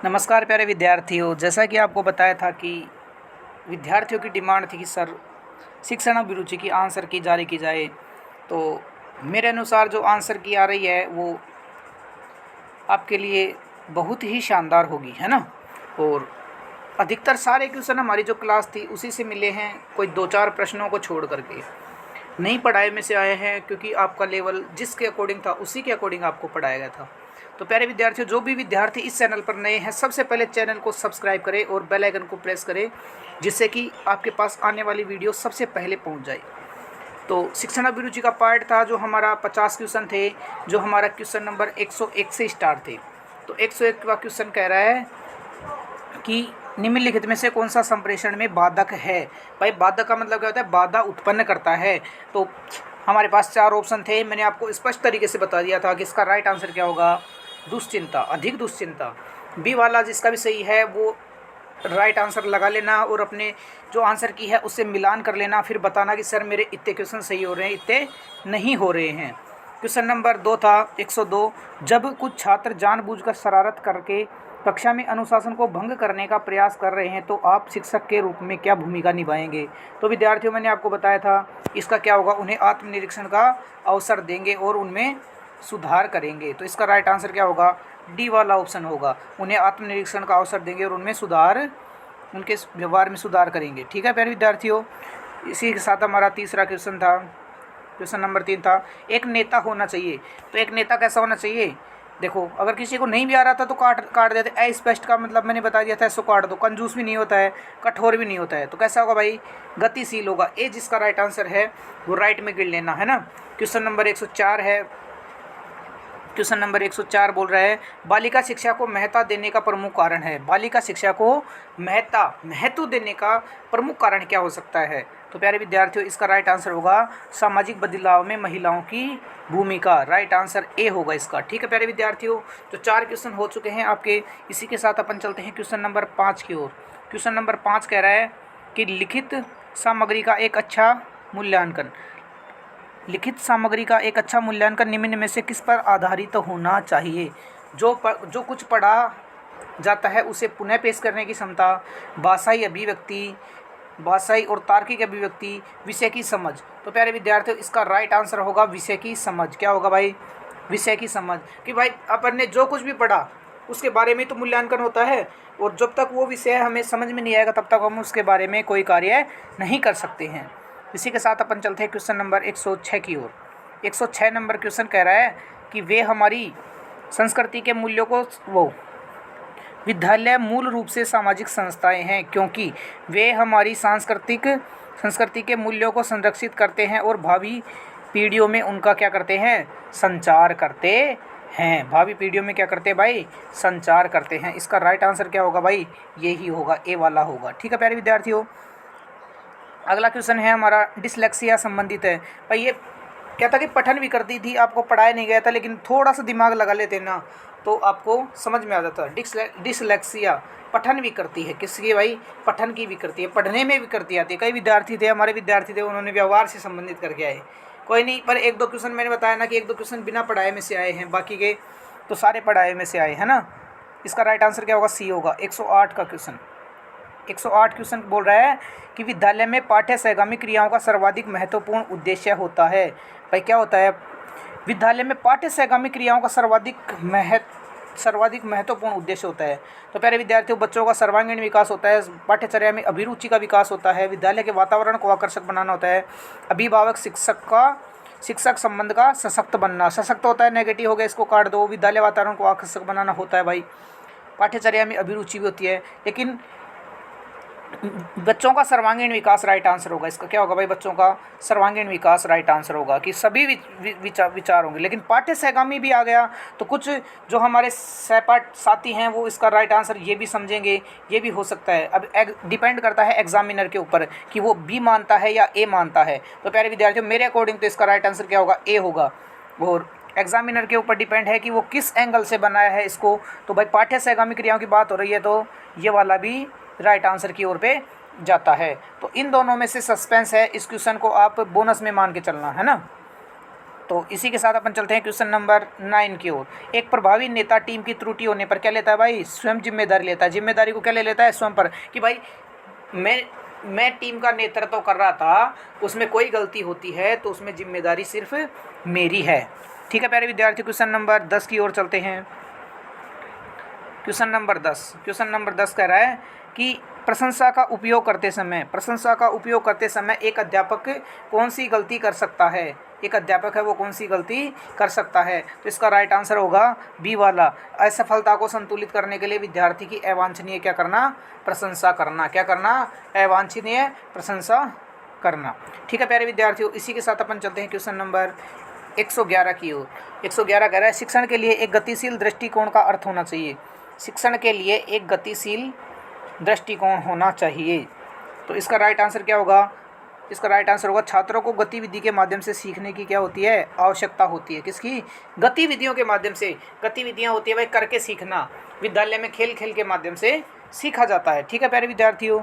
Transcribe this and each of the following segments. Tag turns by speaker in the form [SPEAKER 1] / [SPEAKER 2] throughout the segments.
[SPEAKER 1] नमस्कार प्यारे विद्यार्थियों। जैसा कि आपको बताया था कि विद्यार्थियों की डिमांड थी कि सर शिक्षण अभिरुचि की आंसर की जारी की जाए, तो मेरे अनुसार जो आंसर की आ रही है वो आपके लिए बहुत ही शानदार होगी, है ना। और अधिकतर सारे क्वेश्चन हमारी जो क्लास थी उसी से मिले हैं, कोई 2-4 प्रश्नों को छोड़ करके नई पढ़ाई में से आए हैं, क्योंकि आपका लेवल जिसके अकॉर्डिंग था उसी के अकॉर्डिंग आपको पढ़ाया गया था। तो प्यारे विद्यार्थियों, जो भी विद्यार्थी इस चैनल पर नए हैं, सबसे पहले चैनल को सब्सक्राइब करें और बेल आइकन को प्रेस करें, जिससे कि आपके पास आने वाली वीडियो सबसे पहले पहुंच जाए। तो शिक्षण अभिरुचि का पार्ट था जो हमारा 50 क्वेश्चन थे, जो हमारा क्वेश्चन नंबर 101 से स्टार्ट थे। तो 101 का क्वेश्चन कह रहा है कि निम्नलिखित में से कौन सा संप्रेषण में बाधक है। भाई बाधक का मतलब क्या होता है? बाधा उत्पन्न करता है। तो हमारे पास 4 ऑप्शन थे, मैंने आपको स्पष्ट तरीके से बता दिया था कि इसका राइट आंसर क्या होगा, दुश्चिंता, अधिक दुश्चिंता। बी वाला जिसका भी सही है वो राइट आंसर लगा लेना और अपने जो आंसर की है उससे मिलान कर लेना, फिर बताना कि सर मेरे इतने क्वेश्चन सही हो रहे हैं, इतने नहीं हो रहे हैं। क्वेश्चन नंबर 2 था 102, जब कुछ छात्र जानबूझकर शरारत करके कक्षा में अनुशासन को भंग करने का प्रयास कर रहे हैं तो आप शिक्षक के रूप में क्या भूमिका निभाएंगे। तो विद्यार्थियों, मैंने आपको बताया था इसका क्या होगा, उन्हें आत्मनिरीक्षण का अवसर देंगे और उनमें सुधार करेंगे। तो इसका राइट आंसर क्या होगा, डी वाला ऑप्शन होगा, उन्हें आत्मनिरीक्षण का अवसर देंगे और उनमें सुधार, उनके व्यवहार में सुधार करेंगे। ठीक है प्यारे विद्यार्थियों, इसी के साथ हमारा तीसरा क्वेश्चन था, क्वेश्चन नंबर 3 था, एक नेता होना चाहिए। तो एक नेता कैसा होना चाहिए? देखो, अगर किसी को नहीं भी आ रहा था तो काट देते। अस्पष्ट का मतलब मैंने बता दिया था, इसको काट दो। कंजूस भी नहीं होता है, कठोर भी नहीं होता है। तो कैसा होगा भाई? गतिशील होगा। ए जिसका राइट आंसर है वो राइट में गिन लेना, है ना। क्वेश्चन नंबर 104 है, क्वेश्चन नंबर 104 बोल रहा है, बालिका शिक्षा को महत्व देने का प्रमुख कारण है। बालिका शिक्षा को महत्व देने का प्रमुख कारण क्या हो सकता है? तो प्यारे विद्यार्थियों, इसका राइट आंसर होगा सामाजिक बदलाव में महिलाओं की भूमिका। राइट आंसर ए होगा इसका। ठीक है प्यारे विद्यार्थियों, तो 4 क्वेश्चन हो चुके हैं आपके। इसी के साथ अपन चलते हैं क्वेश्चन नंबर 5 की ओर। क्वेश्चन नंबर 5 कह रहा है कि लिखित सामग्री का एक अच्छा मूल्यांकन। लिखित सामग्री का एक अच्छा मूल्यांकन निम्न में से किस पर आधारित होना चाहिए? जो कुछ पढ़ा जाता है उसे पुनः पेश करने की क्षमता, भाषाई अभिव्यक्ति, भाषाई और तार्किक अभिव्यक्ति, विषय की समझ। तो प्यारे विद्यार्थियों, इसका राइट आंसर होगा विषय की समझ। क्या होगा भाई? विषय की समझ। कि भाई अपन ने जो कुछ भी पढ़ा उसके बारे में तो मूल्यांकन होता है, और जब तक वो विषय हमें समझ में नहीं आएगा तब तक हम उसके बारे में कोई कार्य नहीं कर सकते हैं। इसी के साथ अपन चलते हैं क्वेश्चन नंबर 106 की ओर। 106 नंबर क्वेश्चन कह रहा है कि वे हमारी संस्कृति के मूल्यों को विद्यालय मूल रूप से सामाजिक संस्थाएं हैं, क्योंकि वे हमारी संस्कृति के मूल्यों को संरक्षित करते हैं और भावी पीढ़ियों में उनका क्या करते हैं? संचार करते हैं। भावी पीढ़ियों में क्या करते हैं भाई? संचार करते हैं। इसका राइट आंसर क्या होगा भाई? यही होगा, ए वाला होगा। ठीक है प्यारे विद्यार्थियों, अगला क्वेश्चन है हमारा डिसलेक्सिया संबंधित है। भाई ये क्या था कि पठन भी करती थी, आपको पढ़ाया नहीं गया था, लेकिन थोड़ा सा दिमाग लगा लेते ना तो आपको समझ में आ जाता। डिसलेक्सिया पठन भी करती है। किसकी भाई? पठन की भी करती है, पढ़ने में भी करती आती है। कई विद्यार्थी थे, हमारे विद्यार्थी थे, उन्होंने व्यवहार से संबंधित करके आए। कोई नहीं, पर 1-2 क्वेश्चन मैंने बताया ना कि 1-2 क्वेश्चन बिना पढ़ाए में से आए हैं, बाकी के तो सारे पढ़ाए में से आए, है ना। इसका राइट आंसर क्या होगा? सी होगा। 108 का क्वेश्चन, 108 क्वेश्चन बोल रहा है कि विद्यालय में पाठ्य सहगामी क्रियाओं का सर्वाधिक महत्वपूर्ण उद्देश्य होता है। भाई क्या होता है? विद्यालय में पाठ्य सहगामी क्रियाओं का सर्वाधिक महत्वपूर्ण उद्देश्य होता है। तो प्यारे विद्यार्थियों, बच्चों का सर्वांगीण विकास होता है, पाठ्यचर्या में अभिरुचि का विकास होता है, विद्यालय के वातावरण को आकर्षक बनाना होता है, अभिभावक शिक्षक संबंध का सशक्त बनना। सशक्त होता है, नेगेटिव हो गया, इसको काट दो। विद्यालय वातावरण को आकर्षक बनाना होता है भाई, पाठ्यचर्या में अभिरुचि भी होती है, लेकिन बच्चों का सर्वांगीण विकास राइट आंसर होगा। इसका क्या होगा भाई? बच्चों का सर्वांगीण विकास राइट आंसर होगा, कि सभी विचार होंगे। लेकिन पाठ्य सहगामी भी आ गया तो कुछ जो हमारे सहपाठ साथी हैं वो इसका राइट आंसर ये भी समझेंगे, ये भी हो सकता है। अब डिपेंड करता है एग्जामिनर के ऊपर कि वो बी मानता है या ए मानता है। तो प्यारे विद्यार्थियों, मेरे अकॉर्डिंग तो इसका राइट आंसर क्या होगा? ए होगा। और एग्जामिनर के ऊपर डिपेंड है कि वो किस एंगल से बनाया है इसको। तो भाई पाठ्य सहगामी क्रियाओं की बात हो रही है तो ये वाला भी राइट आंसर की ओर पे जाता है। तो इन दोनों में से सस्पेंस है, इस क्वेश्चन को आप बोनस में मान के चलना, है ना। तो इसी के साथ अपन चलते हैं क्वेश्चन नंबर 9 की ओर। एक प्रभावी नेता टीम की त्रुटि होने पर क्या लेता है भाई? स्वयं जिम्मेदारी लेता है। जिम्मेदारी को क्या ले लेता है? स्वयं पर, कि भाई मैं टीम का नेतृत्व कर रहा था, उसमें कोई गलती होती है तो उसमें जिम्मेदारी सिर्फ मेरी है। ठीक है प्यारे विद्यार्थी, क्वेश्चन नंबर 10 की ओर चलते हैं। क्वेश्चन नंबर 10 कह रहा है कि प्रशंसा का उपयोग करते समय एक अध्यापक कौन सी गलती कर सकता है? एक अध्यापक है वो कौन सी गलती कर सकता है? तो इसका राइट आंसर होगा बी वाला। असफलता को संतुलित करने के लिए विद्यार्थी की अवांछनीय क्या करना? प्रशंसा करना। क्या करना? अवांछनीय प्रशंसा करना। ठीक है प्यारे विद्यार्थियों, इसी के साथ अपन चलते हैं क्वेश्चन नंबर 111 की ओर। 111 कह रहा है शिक्षण के लिए एक गतिशील दृष्टिकोण का अर्थ होना चाहिए। शिक्षण के लिए एक गतिशील दृष्टिकोण होना चाहिए। तो इसका राइट आंसर क्या होगा? इसका राइट आंसर होगा छात्रों को गतिविधि के माध्यम से सीखने की क्या होती है? आवश्यकता होती है। किसकी? गतिविधियों के माध्यम से। गतिविधियां होती है भाई करके सीखना। विद्यालय में खेल खेल के माध्यम से सीखा जाता है। ठीक है प्यारे विद्यार्थियों,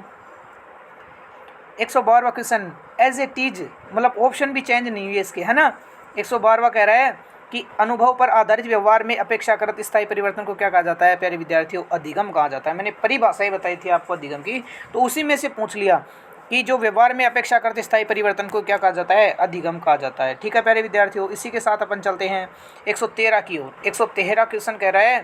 [SPEAKER 1] 112वां क्वेश्चन एज इट इज, मतलब ऑप्शन भी चेंज नहीं हुई इसके, है ना। 112वां कह रहा है कि अनुभव पर आधारित व्यवहार में अपेक्षाकृत स्थायी परिवर्तन को क्या कहा जाता है प्यारे विद्यार्थियों? अधिगम कहा जाता है। मैंने परिभाषा ही बताई थी आपको अधिगम की, तो उसी में से पूछ लिया कि जो व्यवहार में अपेक्षाकृत स्थायी परिवर्तन को क्या कहा जाता है? अधिगम कहा जाता है। ठीक है प्यारे विद्यार्थियों, इसी के साथ अपन चलते हैं 113 की ओर। 113 क्वेश्चन कह रहा है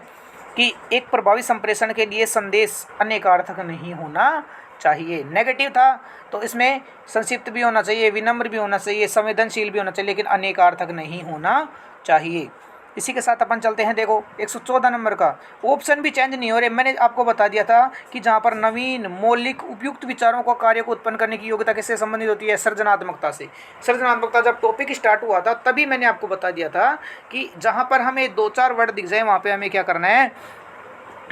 [SPEAKER 1] कि एक प्रभावी संप्रेषण के लिए संदेश अनेकार्थक नहीं होना चाहिए। नेगेटिव था तो इसमें संक्षिप्त भी होना चाहिए, विनम्र भी होना चाहिए, संवेदनशील भी होना चाहिए, लेकिन अनेकार्थक नहीं होना चाहिए। इसी के साथ अपन चलते हैं, देखो 114 नंबर का ऑप्शन भी चेंज नहीं हो रहे। मैंने आपको बता दिया था कि जहाँ पर नवीन मौलिक उपयुक्त विचारों को कार्य को उत्पन्न करने की योग्यता किससे संबंधित होती है? सृजनात्मकता से। सृजनात्मकता जब टॉपिक स्टार्ट हुआ था तभी मैंने आपको बता दिया था कि जहाँ पर हमें 2-4 वर्ड दिख जाए वहाँ पर हमें क्या करना है?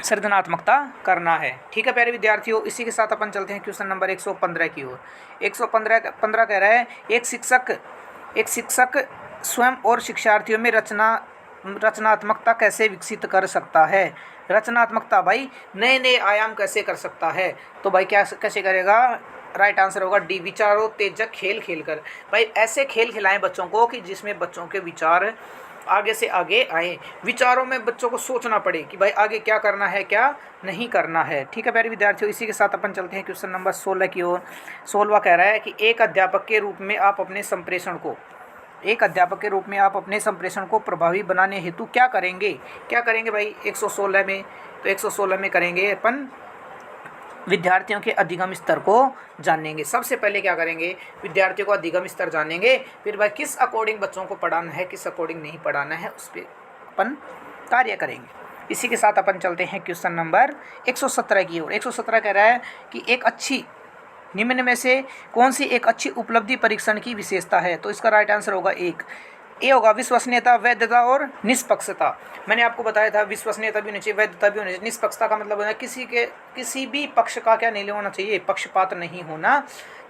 [SPEAKER 1] सृजनात्मकता करना है। ठीक है प्यारे विद्यार्थियों, इसी के साथ अपन चलते हैं क्वेश्चन नंबर 115 की ओर। 115 कह रहा है एक शिक्षक स्वयं और शिक्षार्थियों में रचनात्मकता कैसे विकसित कर सकता है? रचनात्मकता भाई नए नए आयाम कैसे कर सकता है? तो भाई क्या कैसे करेगा? राइट आंसर होगा डी, विचारोत्तेजक खेल खेल कर। भाई ऐसे खेल खिलाएं बच्चों को कि जिसमें बच्चों के विचार आगे से आगे आए, विचारों में बच्चों को सोचना पड़े कि भाई आगे क्या करना है क्या नहीं करना है। ठीक है प्यारे विद्यार्थियों, इसी के साथ अपन चलते हैं क्वेश्चन नंबर 16 की ओर। 16वां कह रहा है कि एक अध्यापक के रूप में आप अपने संप्रेषण को प्रभावी बनाने हेतु क्या करेंगे? क्या करेंगे भाई 116 में? तो 116 में करेंगे अपन विद्यार्थियों के अधिगम स्तर को जानेंगे। सबसे पहले क्या करेंगे? विद्यार्थियों को अधिगम स्तर जानेंगे, फिर भाई किस अकॉर्डिंग बच्चों को पढ़ाना है, किस अकॉर्डिंग नहीं पढ़ाना है, उस पर अपन कार्य करेंगे। इसी के साथ अपन चलते हैं क्वेश्चन नंबर 117 की ओर। 117 कह रहा है कि निम्न में से कौन सी एक अच्छी उपलब्धि परीक्षण की विशेषता है? तो इसका राइट आंसर होगा ए होगा विश्वसनीयता, वैधता और निष्पक्षता। मैंने आपको बताया था विश्वसनीयता भी होनी चाहिए, वैधता भी होनी चाहिए। निष्पक्षता का मतलब है किसी भी पक्ष का क्या नहीं होना चाहिए? पक्षपात नहीं होना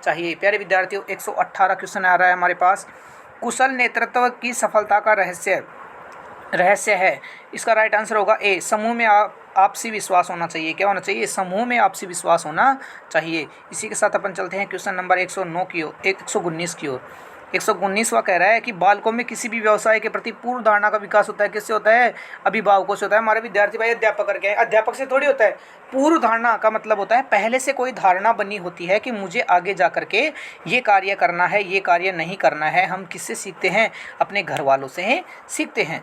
[SPEAKER 1] चाहिए। प्यारे विद्यार्थियों 118 क्वेश्चन आ रहा है हमारे पास। कुशल नेतृत्व की सफलता का रहस्य है। इसका राइट आंसर होगा ए, समूह में आपसी विश्वास होना चाहिए। क्या होना चाहिए? समूह में आपसी विश्वास होना चाहिए। इसी के साथ अपन चलते हैं क्वेश्चन नंबर 109 की ओर, 119 की ओर। 119वां कह रहा है कि बालकों में किसी भी व्यवसाय के प्रति पूर्व धारणा का विकास होता है। किससे होता है? अभिभावकों से होता है। हमारे विद्यार्थी भाई अध्यापक करके हैं, अध्यापक से थोड़ी होता है। पूर्व धारणा का मतलब होता है पहले से कोई धारणा बनी होती है कि मुझे आगे जा करके ये कार्य करना है, ये कार्य नहीं करना है। हम किससे सीखते हैं? अपने घर वालों से सीखते हैं।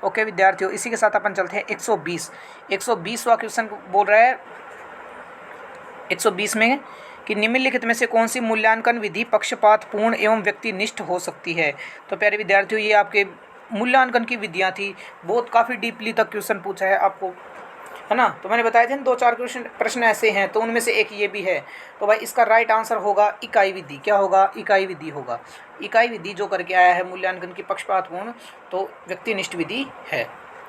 [SPEAKER 1] ओके विद्यार्थियों, इसी के साथ अपन चलते हैं 120वां क्वेश्चन बोल रहा है 120 में कि निम्नलिखित में से कौन सी मूल्यांकन विधि पक्षपात पूर्ण एवं व्यक्तिनिष्ठ हो सकती है? तो प्यारे विद्यार्थियों ये आपके मूल्यांकन की विधियाँ थी। बहुत काफ़ी डीपली तक क्वेश्चन पूछा है आपको, है ना। तो मैंने बताया था 2-4 प्रश्न ऐसे हैं, तो उनमें से एक ये भी है। तो भाई इसका राइट आंसर होगा इकाई विधि। क्या होगा? इकाई विधि होगा। इकाई विधि जो करके आया है मूल्यांकन की पक्षपातपूर्ण, तो व्यक्तिनिष्ठ विधि है।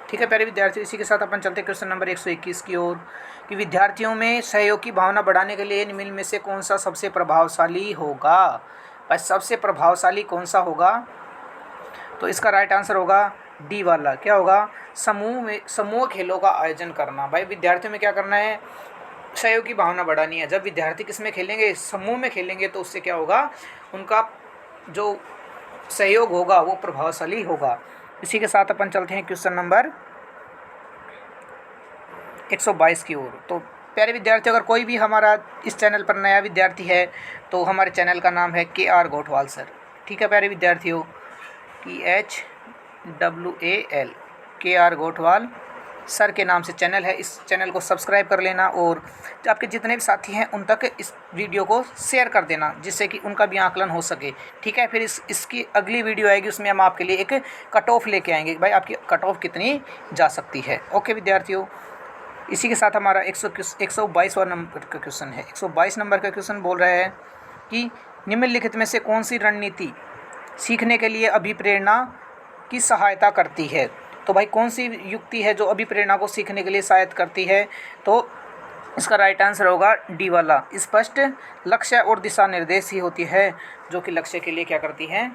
[SPEAKER 1] ठीक है प्यारे विद्यार्थियों, इसी के साथ अपन चलते हैं क्वेश्चन नंबर 121 की ओर कि विद्यार्थियों में सहयोग की भावना बढ़ाने के लिए निम्न में से कौन सा सबसे प्रभावशाली होगा? भाई सबसे प्रभावशाली कौन सा होगा? तो इसका राइट आंसर होगा डी वाला। क्या होगा? समूह खेलों का आयोजन करना। भाई विद्यार्थियों में क्या करना है? सहयोग की भावना बढ़ानी है। जब विद्यार्थी किस में खेलेंगे? समूह में खेलेंगे, तो उससे क्या होगा? उनका जो सहयोग होगा वो प्रभावशाली होगा। इसी के साथ अपन चलते हैं क्वेश्चन नंबर 122 की ओर। तो प्यारे विद्यार्थी, अगर कोई भी हमारा इस चैनल पर नया विद्यार्थी है तो हमारे चैनल का नाम है KR गोठवाल सर। ठीक है प्यारे विद्यार्थियों, PHWAL KR गोठवाल सर के नाम से चैनल है। इस चैनल को सब्सक्राइब कर लेना और आपके जितने भी साथी हैं उन तक इस वीडियो को शेयर कर देना, जिससे कि उनका भी आकलन हो सके। ठीक है, फिर इसकी अगली वीडियो आएगी, उसमें हम आपके लिए एक कट ऑफ लेके आएंगे, भाई आपकी कट ऑफ कितनी जा सकती है। ओके विद्यार्थियों, इसी के साथ हमारा 122वां नंबर का क्वेश्चन है। 122 नंबर का क्वेश्चन बोल रहा है कि निम्नलिखित में से कौन सी रणनीति सीखने के लिए अभिप्रेरणा की सहायता करती है। तो भाई कौन सी युक्ति है जो अभिप्रेरणा को सीखने के लिए सहायता करती है। तो इसका राइट आंसर होगा डी वाला, स्पष्ट लक्ष्य और दिशा निर्देश ही होती है जो कि लक्ष्य के लिए क्या करती हैं,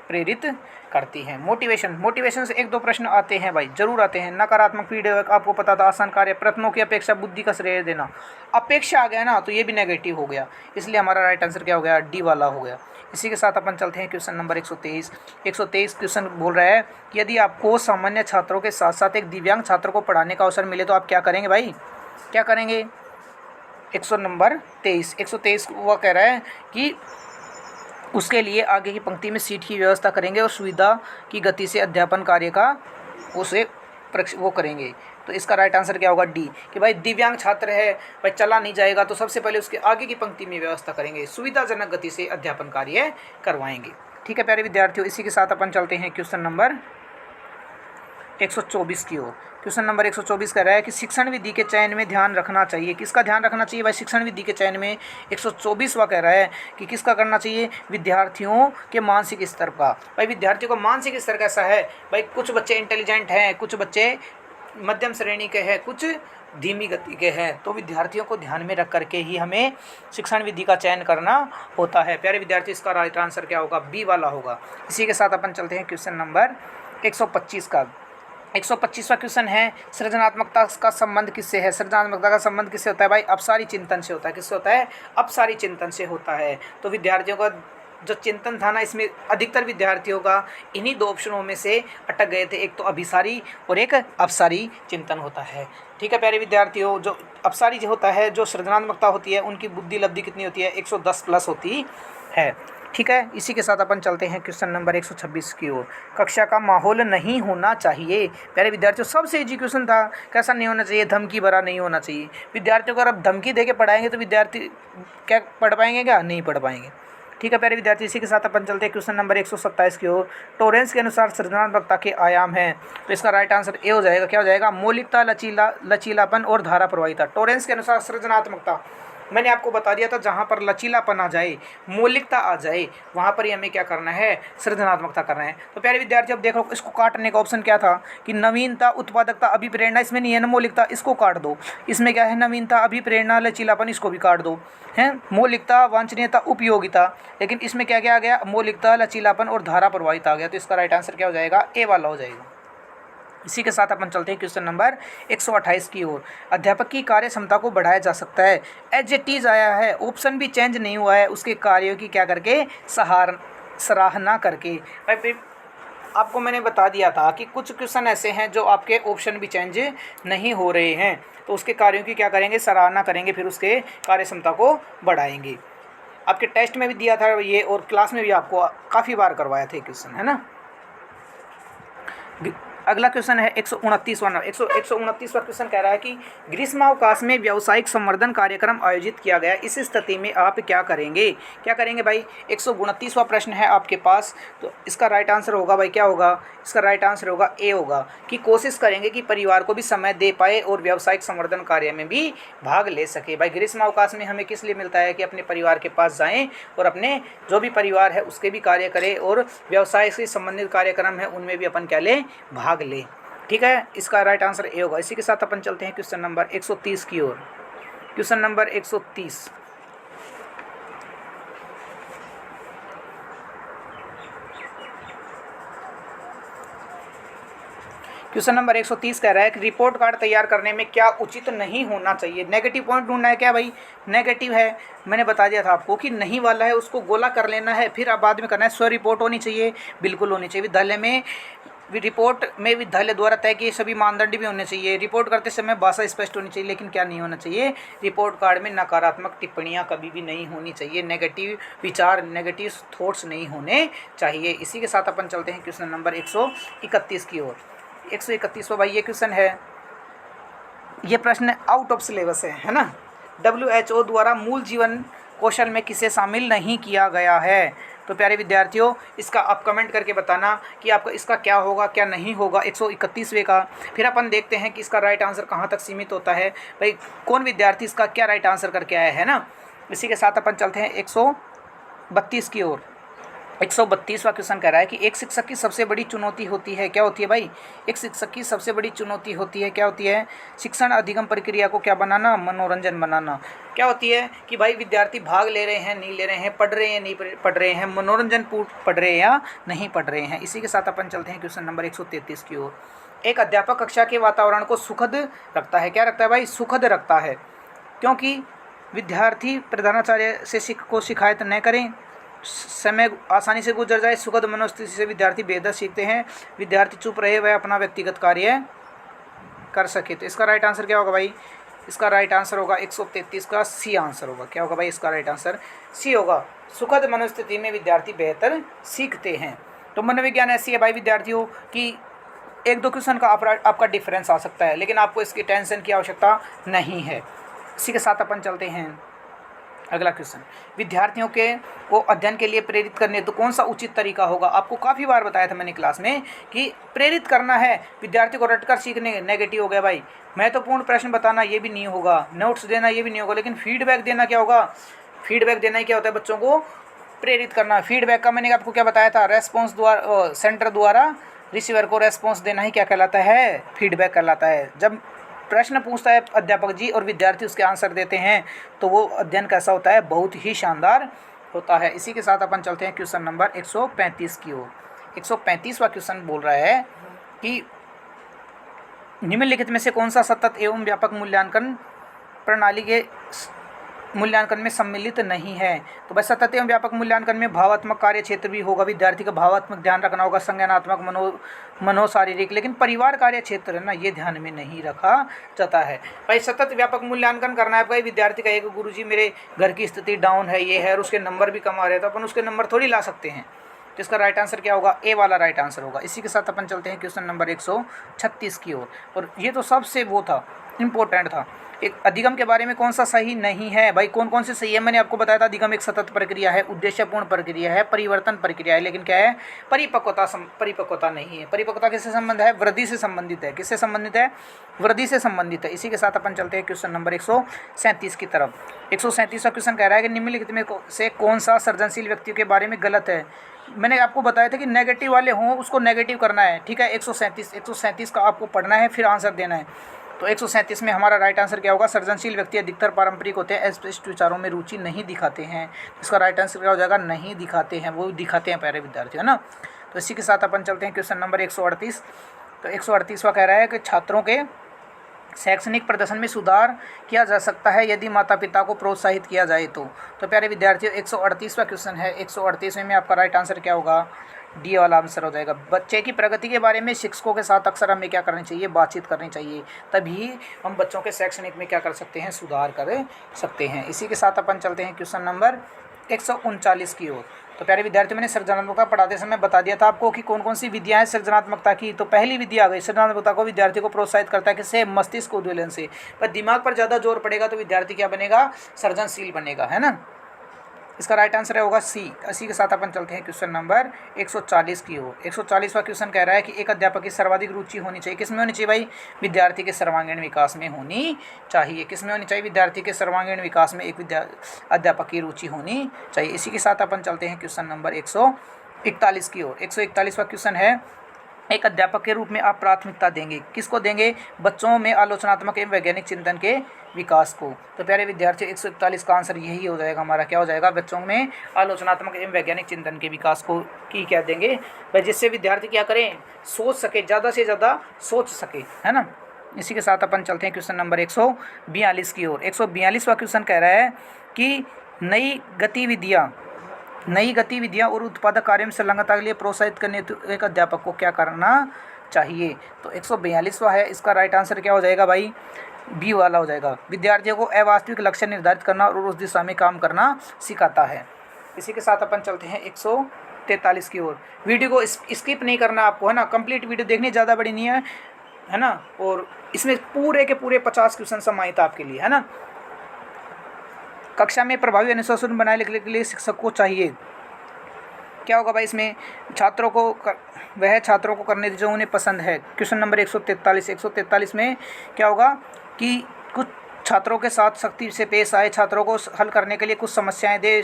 [SPEAKER 1] प्रेरित करती हैं। मोटिवेशन से 1-2 प्रश्न आते हैं भाई, जरूर आते हैं। नकारात्मक फीडबैक आपको पता था, आसान कार्य, प्रयत्नों की अपेक्षा बुद्धि का श्रेय देना। अपेक्षा आ गया ना तो ये भी नेगेटिव हो गया, इसलिए हमारा राइट आंसर क्या हो गया, डी वाला हो गया। इसी के साथ अपन चलते हैं क्वेश्चन नंबर 123 क्वेश्चन बोल रहा है कि यदि आपको सामान्य छात्रों के साथ साथ एक दिव्यांग छात्र को पढ़ाने का अवसर मिले तो आप क्या करेंगे भाई, क्या करेंगे। 123 वह कह रहा है कि उसके लिए आगे की पंक्ति में सीट की व्यवस्था करेंगे और सुविधा की गति से अध्यापन कार्य का वो करेंगे। तो इसका राइट आंसर क्या होगा, डी, कि भाई दिव्यांग छात्र है, भाई चला नहीं जाएगा तो सबसे पहले उसके आगे की पंक्ति में व्यवस्था करेंगे, सुविधाजनक गति से अध्यापन कार्य करवाएंगे। ठीक है प्यारे विद्यार्थियों, इसी के साथ अपन चलते हैं क्वेश्चन नंबर 124 की ओर। क्वेश्चन नंबर 124 कह रहा है कि शिक्षण विधि के चयन में ध्यान रखना चाहिए। किसका ध्यान रखना चाहिए भाई, शिक्षण विधि के चयन में 124वां कह रहा है कि किसका करना चाहिए, विद्यार्थियों के मानसिक स्तर का। भाई विद्यार्थियों का मानसिक स्तर कैसा है भाई, कुछ बच्चे इंटेलिजेंट हैं, कुछ बच्चे मध्यम श्रेणी के हैं, कुछ धीमी गति के हैं। तो विद्यार्थियों को ध्यान में रख करके ही हमें शिक्षण विधि का चयन करना होता है। प्यारे विद्यार्थी, इसका राइट आंसर क्या होगा, बी वाला होगा। इसी के साथ अपन चलते हैं क्वेश्चन नंबर 125 का। 125वां क्वेश्चन है, सृजनात्मकता का संबंध किससे है। सृजनात्मकता का संबंध किससे होता है भाई, अपसारी चिंतन से होता है। किससे होता है, अपसारी चिंतन से होता है। तो विद्यार्थियों का जो चिंतन था ना, इसमें अधिकतर विद्यार्थियों का इन्हीं 2 ऑप्शनों में से अटक गए थे, एक तो अभिसारी और एक अपसारी चिंतन होता है। ठीक है प्यारे विद्यार्थियों, जो अपसारी जो होता है, जो सृजनात्मकता होती है, उनकी बुद्धि लब्धि कितनी होती है, 110 प्लस होती है। ठीक है, इसी के साथ अपन चलते हैं क्वेश्चन नंबर 126 की ओर। कक्षा का माहौल नहीं होना चाहिए। प्यारे विद्यार्थियों, सबसे इजी क्वेश्चन था, कैसा नहीं होना चाहिए, धमकी भरा नहीं होना चाहिए। विद्यार्थियों को अगर धमकी दे के पढ़ाएंगे तो विद्यार्थी क्या पढ़ पाएंगे, क्या नहीं पढ़ पाएंगे। ठीक है प्यारे विद्यार्थी, इसी के साथ अपन चलते हैं क्वेश्चन नंबर 127 की ओर। टॉरेंस के अनुसार सृजनात्मकता के आयाम हैं। तो इसका राइट आंसर ए हो जाएगा। क्या हो जाएगा, मौलिकता, लचीलापन और धारा प्रवाहिता। टॉरेंस के अनुसार सृजनात्मकता, मैंने आपको बता दिया था, जहाँ पर लचीलापन आ जाए, मौलिकता आ जाए, वहाँ पर ही हमें क्या करना है, सृजनात्मकता करना है। तो प्यारे विद्यार्थी, अब देखो इसको काटने का ऑप्शन क्या था कि नवीनता, उत्पादकता, अभिप्रेरणा, इसमें नहीं है ना मौलिकता, इसको काट दो। इसमें क्या है, नवीनता, अभिप्रेरणा, लचीलापन, इसको भी काट दो हैं। मौलिकता, वांछनीयता, उपयोगिता, लेकिन इसमें क्या क्या आ गया, मौलिकता, लचीलापन और धारा प्रवाहित आ गया। तो इसका राइट आंसर क्या हो जाएगा, ए वाला हो जाएगा। इसी के साथ अपन चलते हैं क्वेश्चन नंबर 128 की ओर। अध्यापक की कार्य क्षमता को बढ़ाया जा सकता है। एज इट इज आया है, ऑप्शन भी चेंज नहीं हुआ है, उसके कार्यों की क्या करके, सराहना करके। भाई आपको मैंने बता दिया था कि कुछ क्वेश्चन ऐसे हैं जो आपके ऑप्शन भी चेंज नहीं हो रहे हैं, तो उसके कार्यों की क्या करेंगे, सराहना करेंगे, फिर उसके कार्य क्षमता को बढ़ाएंगे। आपके टेस्ट में भी दिया था ये, और क्लास में भी आपको काफ़ी बार करवाया था क्वेश्चन, है ना। अगला क्वेश्चन है 129वां क्वेश्चन कह रहा है कि ग्रीष्मावकाश में व्यावसायिक संवर्धन कार्यक्रम आयोजित किया गया, इस स्थिति में आप क्या करेंगे, क्या करेंगे भाई। 129वां प्रश्न है आपके पास, तो इसका राइट आंसर होगा भाई, क्या होगा, इसका राइट आंसर होगा ए होगा, कि कोशिश करेंगे कि परिवार को भी समय दे पाए और व्यावसायिक संवर्धन कार्य में भी भाग ले सके। भाई ग्रीष्मावकाश में हमें किस लिए मिलता है कि अपने परिवार के पास जाएं और अपने जो भी परिवार है उसके भी कार्य करें, और व्यवसाय से संबंधित कार्यक्रम है उनमें भी अपन क्या लें, भाग ले। ठीक है, इसका राइट आंसर ए होगा। इसी के साथ अपन चलते हैं क्वेश्चन नंबर 130 की ओर। क्वेश्चन नंबर 130, क्वेश्चन नंबर 130 कह रहा है कि रिपोर्ट कार्ड तैयार करने में क्या उचित नहीं होना चाहिए। नेगेटिव पॉइंट ढूंढना है क्या भाई, नेगेटिव है, मैंने बता दिया था आपको कि नहीं वाला है उसको गोला कर लेना है, फिर अब बाद में करना है। स्व रिपोर्ट होनी चाहिए, बिल्कुल होनी चाहिए। विद्यालय में रिपोर्ट में विद्यालय द्वारा तय किए सभी मानदंड भी होने चाहिए। रिपोर्ट करते समय भाषा स्पष्ट होनी चाहिए, लेकिन क्या नहीं होना चाहिए, रिपोर्ट कार्ड में नकारात्मक टिप्पणियां कभी भी नहीं होनी चाहिए, नेगेटिव विचार, नेगेटिव थॉट्स नहीं होने चाहिए। इसी के साथ अपन चलते हैं क्वेश्चन नंबर 131 की ओर। 131वां भाई ये क्वेश्चन है, ये प्रश्न आउट ऑफ सिलेबस है ना। WHO द्वारा मूल जीवन कौशल में किसे शामिल नहीं किया गया है। तो प्यारे विद्यार्थियों, इसका आप कमेंट करके बताना कि आपका इसका क्या होगा क्या नहीं होगा 131वें का। फिर अपन देखते हैं कि इसका राइट आंसर कहाँ तक सीमित होता है, भाई कौन विद्यार्थी इसका क्या राइट आंसर करके आया है ना। इसी के साथ अपन चलते हैं 132 की ओर। 132वां क्वेश्चन कह रहा है कि एक शिक्षक की सबसे बड़ी चुनौती होती है, क्या होती है भाई, एक शिक्षक की सबसे बड़ी चुनौती होती है, क्या होती है, शिक्षण अधिगम प्रक्रिया को क्या बनाना, मनोरंजन बनाना। क्या होती है कि भाई विद्यार्थी भाग ले रहे हैं नहीं ले रहे हैं, पढ़ रहे हैं नहीं पढ़ रहे हैं, मनोरंजन पूर्ण पढ़ रहे हैं या नहीं पढ़ रहे हैं। इसी के साथ अपन चलते हैं क्वेश्चन नंबर 133 की ओर। एक अध्यापक कक्षा के वातावरण को सुखद रखता है, क्या रखता है भाई, सुखद रखता है, क्योंकि विद्यार्थी प्रधानाचार्य से को शिकायत न करें, समय आसानी से गुजर जाए, सुखद मनोस्थिति से विद्यार्थी बेहतर सीखते हैं, विद्यार्थी चुप रहे, वह अपना व्यक्तिगत कार्य कर सके। तो इसका राइट आंसर क्या होगा भाई, इसका राइट आंसर होगा 133 का सी आंसर होगा। क्या होगा भाई, इसका राइट आंसर सी होगा, सुखद मनोस्थिति में विद्यार्थी बेहतर सीखते हैं। तो मनोविज्ञान ऐसी है भाई विद्यार्थियों कि एक दो क्वेश्चन का आपका डिफरेंस आ सकता है, लेकिन आपको इसकी टेंशन की आवश्यकता नहीं है। इसी के साथ अपन चलते हैं अगला क्वेश्चन, विद्यार्थियों के को अध्ययन के लिए प्रेरित करने तो कौन सा उचित तरीका होगा। आपको काफ़ी बार बताया था मैंने क्लास में कि प्रेरित करना है विद्यार्थी को रटकर सीखने, नेगेटिव हो गया भाई। महत्वपूर्ण प्रश्न बताना ये भी नहीं होगा, नोट्स देना ये भी नहीं होगा, लेकिन फीडबैक देना क्या होगा, फीडबैक देना ही क्या होता है, बच्चों को प्रेरित करना। फीडबैक का मैंने आपको क्या बताया था, रेस्पॉन्स द्वारा सेंटर द्वारा रिसीवर को रेस्पॉन्स देना ही क्या कहलाता है, फीडबैक कहलाता है। जब प्रश्न पूछता है अध्यापक जी और विद्यार्थी उसके आंसर देते हैं तो वो अध्ययन कैसा होता है, बहुत ही शानदार होता है। इसी के साथ अपन चलते हैं क्वेश्चन नंबर 135 की ओर। 135वां क्वेश्चन बोल रहा है कि निम्नलिखित में से कौन सा सतत एवं व्यापक मूल्यांकन प्रणाली के मूल्यांकन में सम्मिलित नहीं है। तो बस सतत एवं व्यापक मूल्यांकन में भावात्मक कार्य क्षेत्र भी होगा, विद्यार्थी का भावात्मक ध्यान रखना होगा, संज्ञानात्मक मनोशारीरिक, लेकिन परिवार कार्य क्षेत्र है ना ये ध्यान में नहीं रखा जाता है। भाई सतत व्यापक मूल्यांकन करना है भाई, विद्यार्थी का एक गुरुजी मेरे घर की स्थिति डाउन है, ये है, और उसके नंबर भी कम आ रहे हैं, तो अपन उसके नंबर थोड़ी ला सकते हैं। तो इसका राइट आंसर क्या होगा, ए वाला राइट आंसर होगा। इसी के साथ अपन चलते हैं क्वेश्चन नंबर 136 की ओर। और ये तो सबसे वो था, इम्पोर्टेंट था, एक अधिगम के बारे में कौन सा सही नहीं है भाई, कौन कौन से सही है, मैंने आपको बताया था। अधिगम एक सतत प्रक्रिया है, उद्देश्यपूर्ण प्रक्रिया है, परिवर्तन प्रक्रिया है, लेकिन क्या है, परिपक्वता नहीं है। परिपक्वता किससे संबंध है, वृद्धि से संबंधित है। किससे संबंधित है, वृद्धि से संबंधित है। इसी के साथ अपन चलते हैं क्वेश्चन नंबर 137 की तरफ। 137वां क्वेश्चन कह रहा है कि निम्नलिखित में से कौन सा सृजनशील व्यक्तियों के बारे में गलत है। मैंने आपको बताया था कि नेगेटिव वाले हों उसको नेगेटिव करना है, ठीक है। 137 का आपको पढ़ना है फिर आंसर देना है। तो 137 में हमारा राइट आंसर क्या होगा, सृजनशील व्यक्ति अधिकतर पारंपरिक होते हैं, स्पष्ट विचारों में रुचि नहीं दिखाते हैं। इसका राइट आंसर क्या हो जाएगा, नहीं दिखाते हैं, वो दिखाते हैं प्यारे विद्यार्थी, है ना। तो इसी के साथ अपन चलते हैं क्वेश्चन नंबर 138। तो 138वां कह रहा है कि छात्रों के शैक्षणिक प्रदर्शन में सुधार किया जा सकता है यदि माता पिता को प्रोत्साहित किया जाए तो प्यारे विद्यार्थियों 138वां क्वेश्चन है। 138वें में आपका राइट आंसर क्या होगा, डी वाला आंसर हो जाएगा। बच्चे की प्रगति के बारे में शिक्षकों के साथ अक्सर हमें क्या करनी चाहिए, बातचीत करनी चाहिए, तभी हम बच्चों के शैक्षणिक में क्या कर सकते हैं, सुधार कर सकते हैं। इसी के साथ अपन चलते हैं क्वेश्चन नंबर 139 की ओर। तो प्यारे विद्यार्थियों, मैंने सृजनात्मकता पढ़ाते समय बता दिया था आपको कि कौन कौन सी विधियाँ हैं सृजनात्मकता की। तो पहली विधि आ गई, सृजनात्मकता को विद्यार्थी को प्रोत्साहित करता है किससे, मस्तिष्क उद्वेलन से। पर दिमाग पर ज़्यादा जोर पड़ेगा तो विद्यार्थी क्या बनेगा, सृजनशील बनेगा, है ना। इसका राइट आंसर होगा सी। इसी के साथ अपन चलते हैं क्वेश्चन नंबर 140 की ओर। 140वां क्वेश्चन कह रहा है कि एक अध्यापक की सर्वाधिक रुचि होनी चाहिए, किसमें होनी चाहिए भाई, विद्यार्थी के सर्वांगीण विकास में होनी चाहिए। किसमें होनी चाहिए, विद्यार्थी के सर्वांगीण विकास में एक अध्यापक की रुचि होनी चाहिए। इसी के साथ अपन चलते हैं क्वेश्चन नंबर 141 की ओर। 141वां क्वेश्चन है, एक अध्यापक के रूप में आप प्राथमिकता देंगे। किसको देंगे? बच्चों में आलोचनात्मक एवं वैज्ञानिक चिंतन के विकास को। तो प्यारे विद्यार्थी 141 का आंसर यही हो जाएगा हमारा। क्या हो जाएगा? बच्चों में आलोचनात्मक एवं वैज्ञानिक चिंतन के विकास को की क्या देंगे भाई, जिससे विद्यार्थी क्या करें? सोच सके, ज़्यादा से ज़्यादा सोच सके, है ना। इसी के साथ अपन चलते हैं क्वेश्चन नंबर 142 की ओर। 142वां क्वेश्चन कह रहा है कि नई गतिविधियाँ और उत्पादक कार्य में संलग्नता के लिए प्रोत्साहित करने हेतु एक अध्यापक को क्या करना चाहिए। तो 142वां है, इसका राइट आंसर क्या हो जाएगा भाई? बी वाला हो जाएगा। विद्यार्थियों को अवास्तविक लक्ष्य निर्धारित करना और उस दिशा में काम करना सिखाता है। इसी के साथ अपन चलते हैं 143 की ओर। वीडियो को स्किप नहीं करना आपको, है ना। कंप्लीट वीडियो देखनी, ज़्यादा बड़ी नहीं है ना। और इसमें पूरे के पूरे 50 क्वेश्चन समाहित आपके लिए, है ना। कक्षा में प्रभावी अनुशासन बनाए रखने के लिए शिक्षक को चाहिए। क्या होगा भाई इसमें? छात्रों को करने जो उन्हें पसंद है। क्वेश्चन नंबर 143 में क्या होगा कि कुछ छात्रों के साथ सख्ती से पेश आए, छात्रों को हल करने के लिए कुछ समस्याएं दे,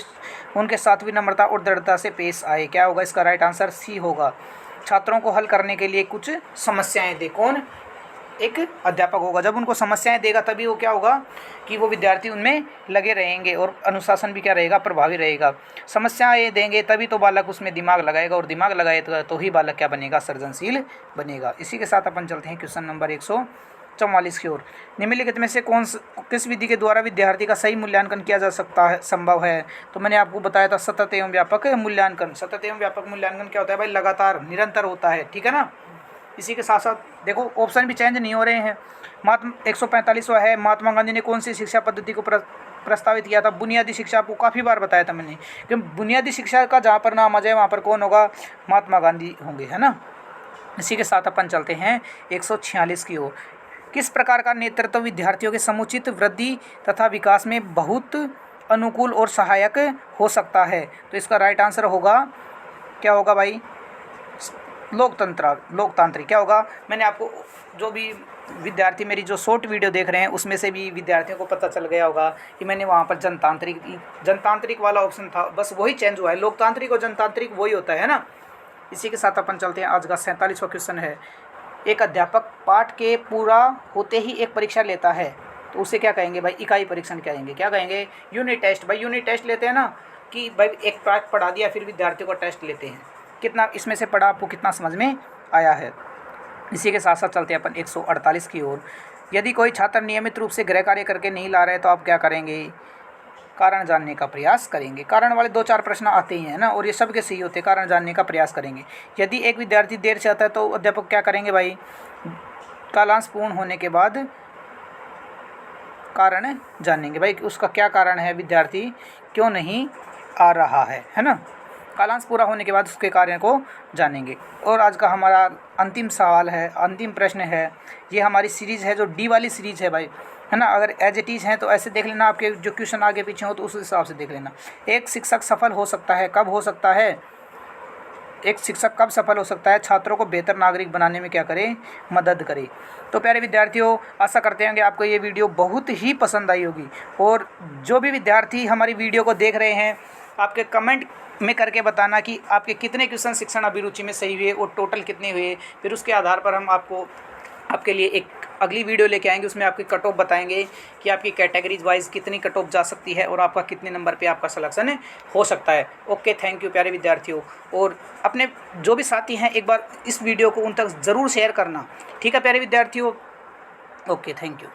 [SPEAKER 1] उनके साथ विनम्रता और दृढ़ता से पेश आए। क्या होगा इसका राइट आंसर? सी होगा। छात्रों को हल करने के लिए कुछ समस्याएं दे। कौन? एक अध्यापक होगा। जब उनको समस्याएं देगा तभी वो क्या होगा कि वो विद्यार्थी उनमें लगे रहेंगे और अनुशासन भी क्या रहेगा? प्रभावी रहेगा। समस्याएं देंगे तभी तो बालक उसमें दिमाग लगाएगा, और दिमाग लगाएगा तो ही बालक क्या बनेगा? सृजनशील बनेगा। इसी के साथ अपन चलते हैं क्वेश्चन नंबर 144 की ओर। निम्नलिखित में से किस विधि के द्वारा विद्यार्थी का सही मूल्यांकन किया जा सकता है, संभव है? तो मैंने आपको बताया था सतत एवं व्यापक मूल्यांकन। सतत एवं व्यापक मूल्यांकन क्या होता है भाई? लगातार, निरंतर होता है, ठीक है ना। इसी के साथ साथ देखो ऑप्शन भी चेंज नहीं हो रहे हैं। 145वां है, महात्मा गांधी ने कौन सी शिक्षा पद्धति को प्रस्तावित किया था? बुनियादी शिक्षा। आपको काफ़ी बार बताया था मैंने कि बुनियादी शिक्षा का जहाँ पर नाम आ जाए वहाँ पर कौन होगा? महात्मा गांधी होंगे, है ना। इसी के साथ अपन चलते हैं 146 की ओर। किस प्रकार का नेतृत्व विद्यार्थियों के समुचित वृद्धि तथा विकास में बहुत अनुकूल और सहायक हो सकता है? तो इसका राइट आंसर होगा, क्या होगा भाई? लोकतांत्रिक। क्या होगा? मैंने आपको जो भी विद्यार्थी मेरी जो शॉर्ट वीडियो देख रहे हैं उसमें से भी विद्यार्थियों को पता चल गया होगा कि मैंने वहाँ पर जनतांत्रिक वाला ऑप्शन था, बस वही चेंज हुआ है। लोकतांत्रिक और जनतांत्रिक वही होता है ना। इसी के साथ अपन चलते हैं, आज का 47वां क्वेश्चन है। एक अध्यापक पाठ के पूरा होते ही एक परीक्षा लेता है तो उसे क्या कहेंगे भाई? इकाई परीक्षण कहेंगे। क्या कहेंगे? Unit test. भाई यूनिट टेस्ट लेते हैं ना कि भाई एक पाठ पढ़ा दिया फिर विद्यार्थियों को टेस्ट लेते हैं। कितना इसमें से पढ़ा, आपको कितना समझ में आया है? इसी के साथ साथ चलते हैं अपन 148 की ओर। यदि कोई छात्र नियमित रूप से गृह कार्य करके नहीं ला रहे तो आप क्या करेंगे? कारण जानने का प्रयास करेंगे। कारण वाले 2-4 प्रश्न आते ही हैं ना, और ये सबके सही होते हैं। कारण जानने का प्रयास करेंगे। यदि एक विद्यार्थी देर से आता है तो अध्यापक क्या करेंगे भाई? कालांश पूर्ण होने के बाद कारण जानेंगे। भाई उसका क्या कारण है, विद्यार्थी क्यों नहीं आ रहा है ना। कालांश पूरा होने के बाद उसके कार्य को जानेंगे। और आज का हमारा अंतिम सवाल है, अंतिम प्रश्न है। ये हमारी सीरीज़ है जो डी वाली सीरीज़ है भाई, है ना। अगर एज इट इज़ हैं तो ऐसे देख लेना, आपके जो क्वेश्चन आगे पीछे हो तो उस हिसाब से देख लेना। एक शिक्षक सफल हो सकता है, कब हो सकता है? एक शिक्षक कब सफल हो सकता है? छात्रों को बेहतर नागरिक बनाने में क्या करे? मदद करे। तो प्यारे विद्यार्थियों, आशा करते हैं कि आपको ये वीडियो बहुत ही पसंद आई होगी। और जो भी विद्यार्थी हमारी वीडियो को देख रहे हैं, आपके कमेंट में करके बताना कि आपके कितने क्वेश्चन शिक्षण अभिरुचि में सही हुए और टोटल कितने हुए। फिर उसके आधार पर हम आपके लिए एक अगली वीडियो लेके आएंगे। उसमें आपकी कट ऑफ बताएंगे कि आपकी कैटेगरीज वाइज कितनी कट ऑफ जा सकती है और आपका कितने नंबर पे आपका सिलेक्शन हो सकता है। ओके, थैंक यू प्यारे विद्यार्थियों। और अपने जो भी साथी हैं एक बार इस वीडियो को उन तक ज़रूर शेयर करना, ठीक है प्यारे विद्यार्थियों। Okay, thank you.